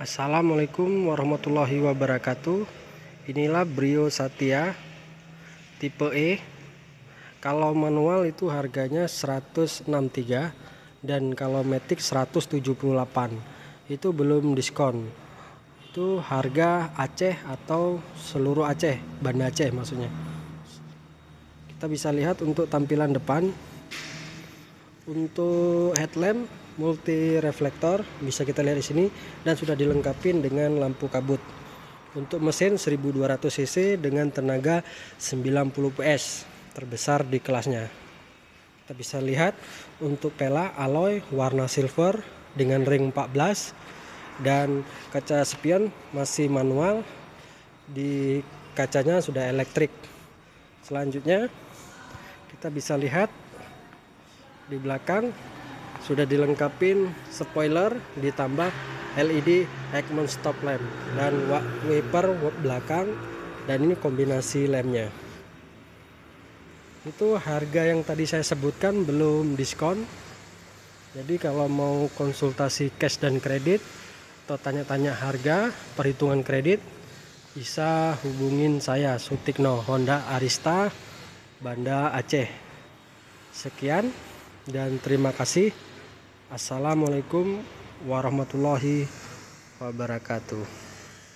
Assalamualaikum warahmatullahi wabarakatuh. Inilah Brio Satya tipe E. Kalau manual itu harganya 163 dan kalau matic 178. Itu belum diskon. Itu harga Aceh atau seluruh Aceh, Banda Aceh maksudnya. Kita bisa lihat untuk tampilan depan. Untuk headlamp multi reflektor bisa kita lihat di sini dan sudah dilengkapi dengan lampu kabut. Untuk mesin 1200 cc dengan tenaga 90 PS, terbesar di kelasnya. Kita bisa lihat untuk pelak alloy warna silver dengan ring 14 dan kaca spion masih manual, di kacanya sudah elektrik. Selanjutnya kita bisa lihat di belakang sudah dilengkapi spoiler ditambah LED Egmont stop lamp dan wiper belakang, dan ini kombinasi lamnya. Itu harga yang tadi saya sebutkan belum diskon. Jadi kalau mau konsultasi cash dan kredit atau tanya-tanya harga perhitungan kredit, bisa hubungin saya, Sutikno, Honda Arista, Banda Aceh. Sekian dan terima kasih. Assalamualaikum warahmatullahi wabarakatuh.